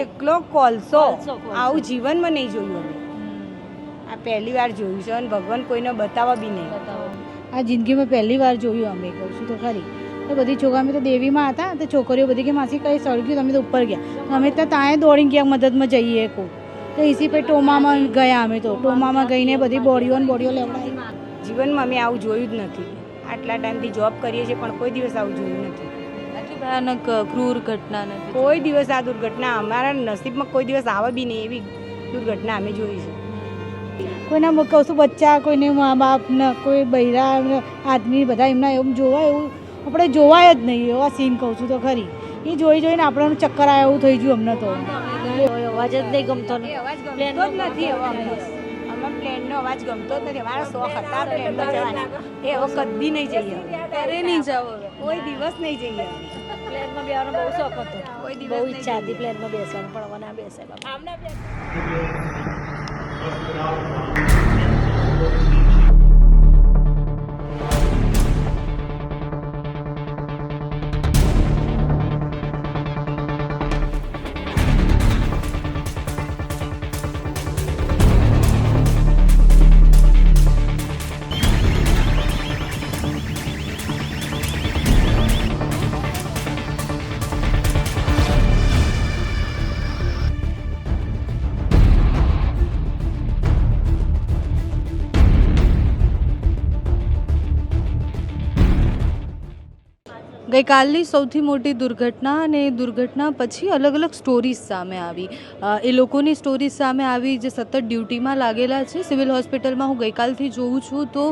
એકલો કોલસો આવું જીવનમાં નહીં જોયું અમે. આ પહેલી વાર જોયું છે અને ભગવાન કોઈને બતાવવા બી નહીં. આ જિંદગીમાં પહેલી વાર જોયું અમે, કહું છું તો ખરી. તો બધી છોકરા અમે તો દેવીમાં હતા તો છોકરીઓ બધી કે માસી કઈ સળગ્યું, તમે તો ઉપર ગયા. અમે તો ત્યાં દોડીને ગયા મદદમાં જઈએ કહું તો એસી પછી ટોમામાં ગયા. અમે તો ટોમામાં ગઈને બધી બોડીઓ લેવડાવી. જીવનમાં અમે આવું જોયું જ નથી. આટલા ટાઈમથી જોબ કરીએ છીએ પણ કોઈ દિવસ આવું જોયું નથી. આટલી ભયાનક ક્રૂર ઘટના નથી. કોઈ દિવસ આ દુર્ઘટના અમારા નસીબમાં કોઈ દિવસ આવે બી નહીં એવી દુર્ઘટના અમે જોઈ છે. કોઈના કહું છું બચ્ચા, કોઈને મા બાપને, કોઈ બૈરા આદમી બધા એમના એવું જોવાય, એવું આપણે જોવાય જ નહીં એવા સીન કહું છું તો ખરી. એ જોઈને આપણને ચક્કર આવે એવું થઈ ગયું અમને તો. અવાજ જ નહીં ગમતો એ અવાજ ગમતો જ નથી. હવે અમે પ્લેનનો અવાજ ગમતો જ નથી. અમારા શોખ હતા પ્લેનમાં જવાના, એ હવે કદી નહીં જઈએ. ત્યારે નહીં જાવ હવે. કોઈ દિવસ નહીં જઈએ. પ્લેનમાં બેસવાનો બહુ શોખ હતો, કોઈ દિવસ બહુ નહીં ઈચ્છા હતી પ્લેનમાં બેસવાની, પણ હવે ના બેસાય બાપા. ગઈકાલની સૌથી મોટી દુર્ઘટના અને એ દુર્ઘટના પછી અલગ અલગ સ્ટોરીઝ સામે આવી. એ લોકોની સ્ટોરીઝ સામે આવી જે સતત ડ્યુટીમાં લાગેલા છે. સિવિલ હોસ્પિટલમાં હું ગઈકાલથી જોઉં છું તો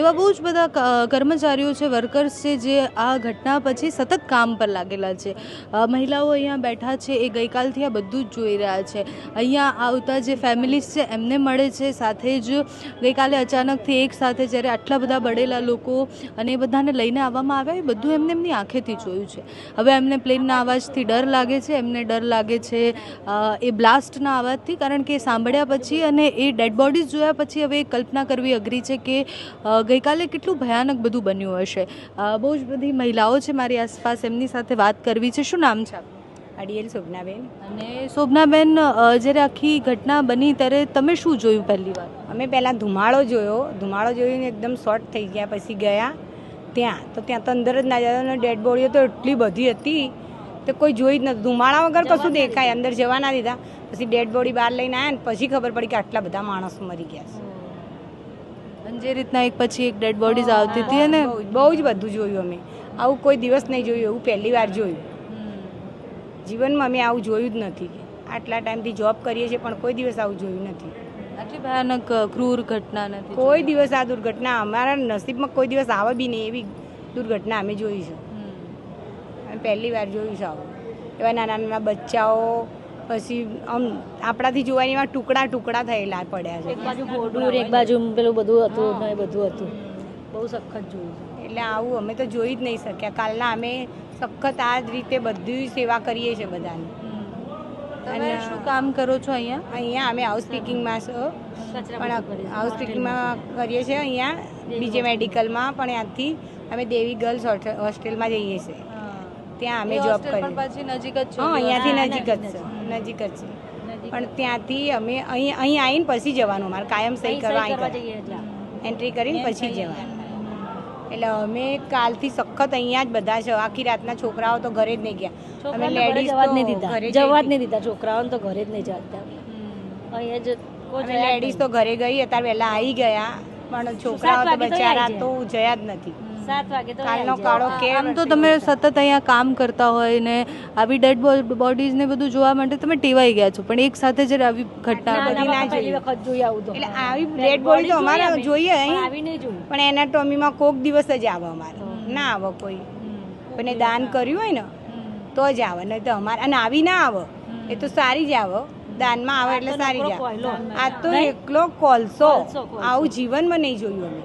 એવા બહુ જ બધા કર્મચારીઓ છે, વર્કર્સ છે, જે આ ઘટના પછી સતત કામ પર લાગેલા છે. મહિલાઓ અહીંયા બેઠા છે, એ ગઈકાલથી આ બધું જ જોઈ રહ્યા છે. અહીંયા આવતા જે ફેમિલીઝ છે એમને મળે છે. સાથે જ ગઈકાલે અચાનકથી એક સાથે જ્યારે આટલા બધા બળેલા લોકો અને એ બધાને લઈને આવવામાં આવ્યા, એ બધું એમની આંખેથી જોયું છે. હવે એમને પ્લેનના અવાજથી ડર લાગે છે, એમને ડર લાગે છે એ બ્લાસ્ટના અવાજથી, કારણ કે સાંભળ્યા પછી અને એ ડેડ બોડીઝ જોયા પછી હવે કલ્પના કરવી અઘરી છે કે ગઈકાલે કેટલું ભયાનક બધું બન્યું હશે. બહુ જ બધી મહિલાઓ છે મારી આસપાસ, એમની સાથે વાત કરવી છે. શું નામ છે આપનું? અડિયેલ શોભનાબેન. અને શોભનાબેન, જ્યારે આખી ઘટના બની ત્યારે તમે શું જોયું પહેલી વાર? અમે પહેલાં ધુમાડો જોઈને એકદમ શોર્ટ થઈ ગયા. પછી ગયા ત્યાં તો અંદર જ ના જતા અને ડેડ બોડીઓ તો એટલી બધી હતી તો કોઈ જોઈ જ નથી. ધુમાડા વગર કશું દેખાય, અંદર જવા ના દીધા. પછી ડેડ બોડી બહાર લઈને આવ્યા ને પછી ખબર પડી કે આટલા બધા માણસ મરી ગયા છે. અને જે રીતના એક પછી એક ડેડ બોડીઝ આવતી હતી અને બહુ જ બધું જોયું અમે. આવું કોઈ દિવસ નહીં જોયું, એવું પહેલી વાર જોયું. જીવનમાં અમે આવું જોયું જ નથી. આટલા ટાઈમથી જોબ કરીએ છીએ પણ કોઈ દિવસ આવું જોયું નથી. આટલી ભયાનક ક્રૂર ઘટના નથી. કોઈ દિવસ આ દુર્ઘટના અમારા નસીબમાં કોઈ દિવસ આવે બી નહીં એવી દુર્ઘટના અમે જોઈ છે. અમે પહેલી વાર જોયું છે આવું. એવા નાના નાના બચ્ચાઓ, પછી આમ આપણાથી જોવાની એવા ટુકડા ટુકડા થયેલા પડ્યા છે. એક બાજુ ઘોડું, એક બાજુ પેલું બધું હતું ને એ બધું હતું. બહુ સખત જોયું છે. એટલે આવું અમે તો જોઈ જ નહીં શક્યા. કાલના અમે સખત આ જ રીતે બધી સેવા કરીએ છીએ બધાની. તમે શું કામ કરો છો અહીંયા? અહીંયા અમે હાઉસ પીકિંગમાં પણ હાઉસ પીકિંગમાં કરીએ છીએ અહીંયા બીજે મેડિકલમાં. પણ ત્યાંથી અમે દેવી ગર્લ્સ હોસ્ટેલમાં જઈએ છીએ, ત્યાં અમે જોબ કરીએ. પછી નજીક જ છો? હા, અહીંયાથી નજીક જ છે. પણ ત્યાંથી અમે અહીં આવીને પછી જવાનું. અમારે કાયમ સહી કરવા એન્ટ્રી કરીને પછી જવાનું. એટલે અમે કાલથી સખત અહીંયા જ બધા છે. આખી રાતના છોકરાઓ તો ઘરે જ નહીં ગયા. અમે લેડીઝ જવા જ નહીં દીધા. છોકરાઓને તો ઘરે જ નહીં જતા. અહીંયા જ લેડીઝ તો ઘરે ગઈ, અત્યારે વહેલા આવી ગયા. પણ છોકરાઓ તો બચારા તો જયા જ નથી. 7 વાગે તો કાલનો કાળો કેમ. આમ તો તમે સતત અહીંયા કામ કરતા હોય ને આવી ડેડ બોડીઝ ને બધું જોવા માટે તમે ટેવાઈ ગયા છો, પણ એક સાથે જ્યારે આવી ઘટના બધી ના પહેલી વખત જોઈ આવું તો એટલે આવી ડેડ બોડી તો અમારે જોઈએ અહીં, આવી નહીં જોયું. પણ એનાટોમીમાં કોક દિવસ જ આવે. અમારે ના આવે કોઈ. કોઈને દાન કર્યું હોય ને તો જ આવે, નહીં તો અમારે અને આવી ના આવે. એ તો સારી જ આવે, દાનમાં આવે એટલે સારી જ આવે. આ તો એકલો કોલસો આવું જીવનમાં નહીં જોયું અમે.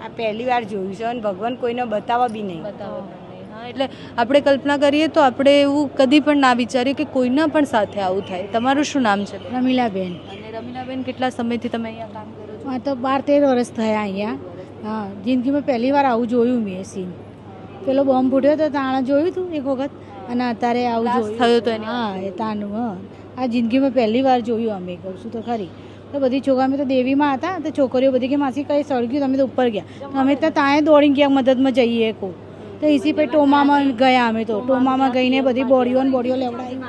આ પહેલી વાર જોયું છે અને ભગવાન કોઈને બતાવવા બી નહીં. એટલે આપણે કલ્પના કરીએ તો આપણે એવું કદી પણ ના વિચારીએ કે કોઈના પણ સાથે આવું થાય. તમારું શું નામ છે? રમીલાબેન. અને રમીલાબેન, કેટલા સમયથી તમે અહીંયા કામ કરો છો? હા, તો 12-13 વર્ષ થયા અહીંયા. હા, જિંદગીમાં પહેલી વાર આવું જોયું મેં સીન. પેલો બોમ્બ ફૂટ્યો તો તાણે જોયું હતું એક વખત, અને અત્યારે આવું Blast જોયું થયો તો એની હા એ તાનું આ જિંદગીમાં પહેલી વાર જોયું અમે કહું છું તો ખરી તો બધી છોકરા અમે તો દેવીમાં હતા તો છોકરીઓ બધી કે માસી કઈ સળગ્યું તમે તો ઉપર ગયા તો અમે તો ત્યાં દોડીને ગયા મદદમાં જઈએ કહું તો એસી પછી ટોમામાં ગયા અમે તો ટોમામાં ગઈને બધી બોડીઓ લેવડાવી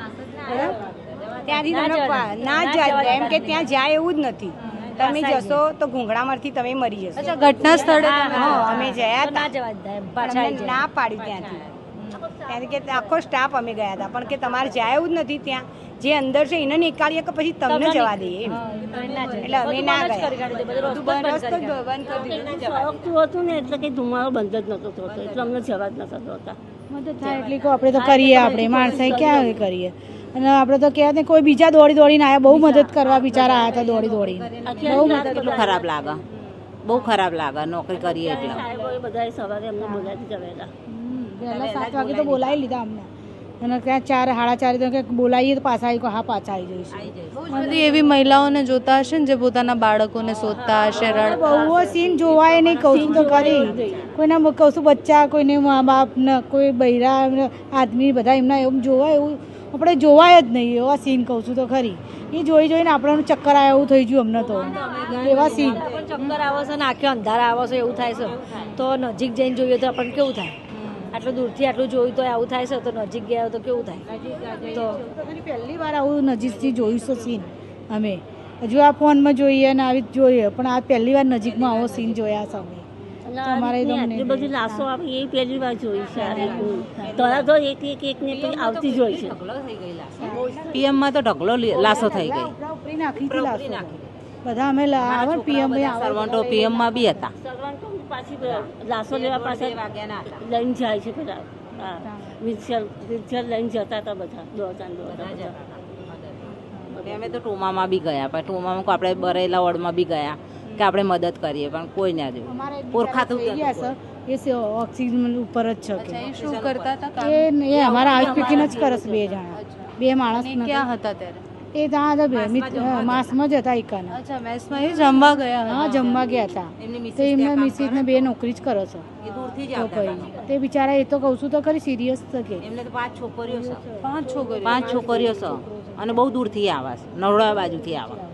ત્યાંથી તમે ના જાય એમ કે ત્યાં જાય એવું જ નથી. તમે જશો તો ઘૂંઘણામાંથી તમે મરી જશો. અચ્છા ઘટના સ્થળે અમે ગયા હતા પણ અમને ના પાડી ત્યાંથી કે આખો સ્ટાફ અમે ગયા હતા પણ કે તમારે જાય એવું જ નથી. ત્યાં જે અંદર છે એને નીકાળીએ કે પછી તમને જવા દઈએ એમ. એટલે અમે ના ગયા બધું રસ્તો જ બંધ કરી દીધો. હતું ને એટલે કે ધુમાડો બંધ જ નતો થતો એટલે અમને જવા જ નતા દેતા. મદદ થાય એટલી કહો આપણે તો કરીએ આપણે માણસાઈ ક્યાં કરીએ અને આપણે તો કહેવાય ને કોઈ બીજા દોડીને આવ્યા બહુ મદદ કરવા બિચારા આવ્યા હતા દોડીને બહુ મદદ. કેટલું ખરાબ લાગે બહુ ખરાબ લાગે નોકરી કરીએ એટલે સાહેબોએ બધાએ સવારે અમને બોલાવી જવેલા. પહેલાં 7 વાગે તો બોલાવી લીધા અમને અને ત્યાં 4 સાડા 4 તો બોલાવીએ તો પાછા આવી હા પાછા આવી જઈશું. બધી એવી મહિલાઓને જોતા હશે ને જે પોતાના બાળકોને શોધતા હશે બહુ સીન જોવાય નહીં કહું છું તો ખરી કોઈના કહું છું બચ્ચા કોઈને મા બાપ ને કોઈ બૈરા આદમી બધા એમના એમ જોવાય એવું આપણે જોવાય જ નહીં એવા સીન કહું છું તો ખરી એ જોઈને આપણને ચક્કર આવે એવું થઈ ગયું અમને તો એવા સીન ચક્કર આવે છે ને આંખે અંધારા આવે છે એવું થાય છે તો નજીક જઈને જોઈએ તો આપણને કેવું થાય આટલું દૂરથી આટલું જોયું તો આવું થાય છે તો નજીક ગયા તો કેવું થાય તો પહેલી વાર આવું નજીકથી જોયું છે સીન અમે હજુ આ ફોનમાં જોઈએ ને આવી જોઈએ પણ આ પહેલી વાર નજીકમાં આવો સીન જોયા છે અમે. તમારે આટલી બધી લાશો આવી એ પહેલી વાર જોઈ છે આ રીતનું. તો એક ને આવતી જ હોય છે. પીએમમાં તો ઢગલો લાશો થઈ ગઈ. ઉપરી નાખી હતી લાશો બધા અમે આવે પીએમ સર્વન્ટો પીએમમાં બી હતા. સર્વાંકો પાછી લાશો લેવા પાછળ લઈને જાય છે પેલા વ્હીલચેર લઈને જતા હતા બધા દોડતા. અમે તો ટોમામાં બી ગયા પણ ટોમામાં આપણે બરેલા વોર્ડમાં બી ગયા કે આપણે મદદ કરીએ પણ કોઈ ના જોયું ઓળખાતું એ ઓક્સિજન ઉપર જ છે એ શું કરતા હતા એ અમારા હાઉસ પીકીને જ કરસ 2 જણા 2 માણસ ક્યાં હતા ત્યારે એ ત્યાં માસમાં જ હતા એકાના. અચ્છા મેસમાં એ જમવા ગયા હા જમવા ગયા હતા તો એમના મિસિસ ને 2 નોકરી જ કરો છો દૂરથી જ તો આવતા પછી તે બિચારા એ તો કહું છું તો ખરી સિરિયસ છે કે એમને તો 5 છોકરીઓ છે. 5 છોકરીઓ 5 છોકરીઓ છે અને બહુ દૂરથી આવાસ નવડા બાજુથી આવા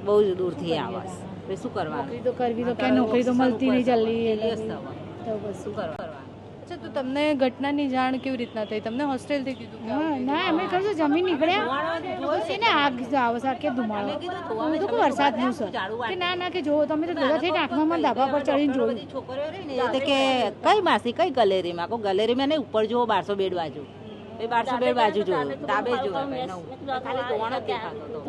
બહુ જ દૂરથી આવાસ પછી શું કરવાનું નોકરી તો કરવી તો કે નોકરી તો મળતી નહીં જલ્દી સિરિયસ થવા તો પછી શું કરવાનું. અચ્છા તો તમને ઘટનાની જાણ કેવી રીતના થઈ તમને હોસ્ટેલથી કીધું કે હા ના અમે કહું છું જમીન નીકળ્યા છે ને આગ આવે છે કે ધુમાડો હું તો વરસાદનું છે કે ના કે જો તમે તો બધા થઈને આંખમાં ધાબા પર ચડીને જોયું છોકરીઓ રહી ને તે કે કઈ માસી કઈ ગેલેરીમાં કો ગેલેરીમાં નહીં ઉપર જુઓ 1200 બેડ બાજુ એ 1200 બેડ બાજુ જુઓ ધાબે જુઓ ખાલી ધોવાણો જ દેખાતો હતો.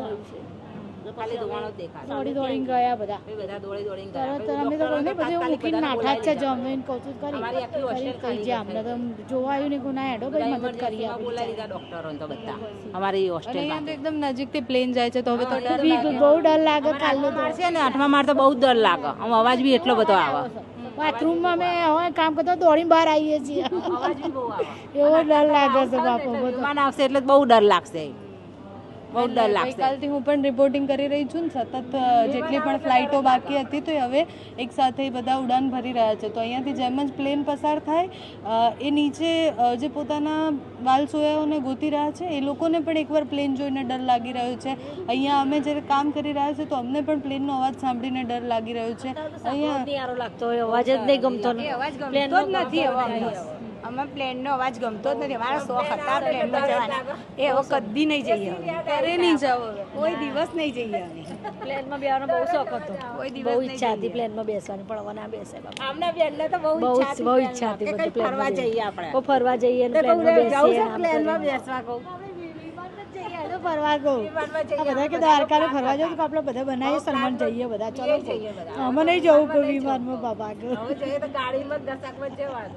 ખાલી ધોવાણો જ દેખાતો દોડીને ગયા બધા એ બધા દોડીને તરત ગયા. અમે તો કહું ને બધું મૂકીને નાઠા જ છે જમીન કહું છું અમારી આખી હોસ્ટેલ કરી થઈ જાય અમને તો જોવા આવ્યું ને ગુના હેડો ભાઈ મદદ કરી એમાં બોલાવી દીધા ડોક્ટરોને તો બધા અમારી અને હોસ્ટેલમાં અહીંયા તો એકદમ નજીકથી પ્લેન જાય છે તો હવે તો ડર બહુ ડર લાગે કાલનો તો છે ને 8મા માળ તો બહુ જ ડર લાગે આમ અવાજ બી એટલો બધો આવે બાથરૂમમાં અમે હવે કામ કરતા દોડીને બહાર આવીએ છીએ એવો ડર લાગે છે બાપો બધો વિમાન આવશે એટલે બહુ ડર લાગશે બહુ ડર લાગશે. ગઈકાલથી હું પણ રિપોર્ટિંગ કરી રહી છું ને સતત જેટલી પણ ફ્લાઇટો બાકી હતી તો હવે એક સાથે બધા ઉડાન ભરી રહ્યા છે તો અહીંયાથી જેમ જ પ્લેન પસાર થાય એ નીચે જે પોતાના વાલસોયાઓને ગોતી રહ્યા છે એ લોકોને પણ એકવાર પ્લેન જોઈને ડર લાગી રહ્યો છે. અહીંયા અમે જ્યારે કામ કરી રહ્યા છે તો અમને પણ પ્લેનનો અવાજ સાંભળીને ડર લાગી રહ્યો છે. અહીંયા નહીં સારો લાગતો હોય અવાજ જ નહીં ગમતો ને અવાજ ગમતો જ નથી હવે અમે પ્લેનનો અવાજ ગમતો જ નથી. અમારા શોખ હતા પ્લેનમાં જવાના એ હવે કદી નહીં જઈએ હવે. ત્યારે નહીં જાઓ હવે કોઈ દિવસ નહીં જઈએ અમે. પ્લેનમાં બેસવાનો બહુ શોખ હતો કોઈ દિવસ બહુ નહીં ઈચ્છા હતી જઈએ. પ્લેનમાં બેસવાની પણ હવે ના બેસે બાપા. અમને બેનને તો બહુ બહુ ઈચ્છા હતી બહુ ઈચ્છા હતી કે કંઈ બધું ફરવા પ્લેનમાં જઈએ આપણે. કોઈ ફરવા જઈએ ને તો કહું પ્લેનમાં જાઉં બેસીએ છે ને આમ પ્લેનમાં કરીએ. બેસવા કહું. ફરવા કહું આ બધા કે દ્વારકા ફરવા જવું તો આપણે બધા બનાવીએ સન્માન જઈએ બધા ચલો અમે નહીં જવું કોઈ વિમાનમાં બાબા હવે જઈએ તો ગાડીમાં જ દશાકમાં જ જવાનું.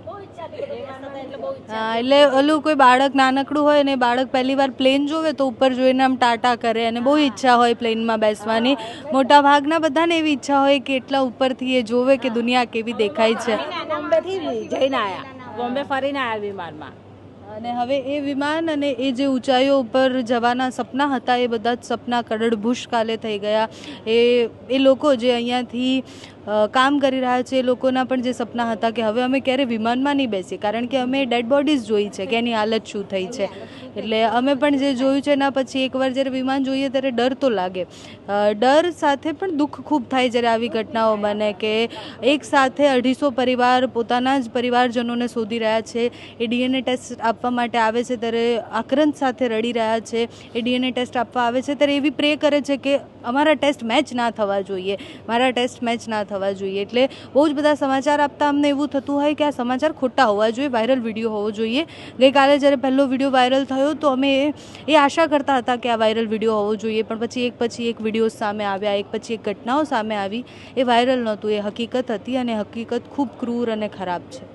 હા એટલે ઓલું કોઈ બાળક નાનકડું હોય ને એ બાળક પહેલી વાર પ્લેન જોવે તો ઉપર જોઈને આમ ટાટા કરે અને બહુ ઈચ્છા હોય પ્લેનમાં બેસવાની. મોટા ભાગના બધાને એવી ઈચ્છા હોય કે એટલા ઉપરથી એ જોવે કે દુનિયા કેવી દેખાય છે. બોમ્બેથી જઈને આવ્યા બોમ્બે ફરીને આવ્યા વિમાનમાં અને હવે એ વિમાન અને એ જે ઊંચાઈઓ ઉપર જવાના સપના હતા એ બધા જ સપના કડડભૂસ કાલે થઈ ગયા. એ લોકો જે અહીંયાથી કામ કરી રહ્યા છે એ લોકોના પણ જે સપના હતા કે હવે અમે ક્યારે વિમાનમાં નહીં બેસીએ, કારણ કે અમે ડેડ બોડીઝ જોઈ છે કે એની હાલત શું થઈ છે. એટલે અમે પણ જે જોયું છે એના પછી એકવાર જ્યારે વિમાન જોઈએ ત્યારે ડર તો લાગે. ડર સાથે પણ દુઃખ ખૂબ થાય જ્યારે આવી ઘટનાઓ બને કે એક સાથે 250 પરિવાર પોતાના જ પરિવારજનોને શોધી રહ્યા છે. એ DNA ટેસ્ટ આપવા માટે આવે છે ત્યારે આક્રંદ સાથે રડી રહ્યા છે. એ DNA ટેસ્ટ આપવા આવે છે ત્યારે એવી પ્રે કરે છે કે અમારા ટેસ્ટ મેચ ના થવા જોઈએ, મારા ટેસ્ટ મેચ ના થવા જોઈએ. એટલે બહુ જ બધા સમાચાર આપતા અમને એવું થતું હોય કે આ સમાચાર ખોટા હોવા જોઈએ, વાયરલ વિડીયો હોવો જોઈએ. ગઈકાલે જ્યારે પહેલો વિડીયો વાયરલ થયો તો અમે એ આશા કરતા હતા કે આ વાયરલ વિડીયો હોવો જોઈએ, પણ પછી એક વિડીયો સામે આવ્યા, એક પછી એક ઘટનાઓ સામે આવી. એ વાયરલ નહોતું, એ હકીકત હતી અને હકીકત ખૂબ ક્રૂર અને ખરાબ છે.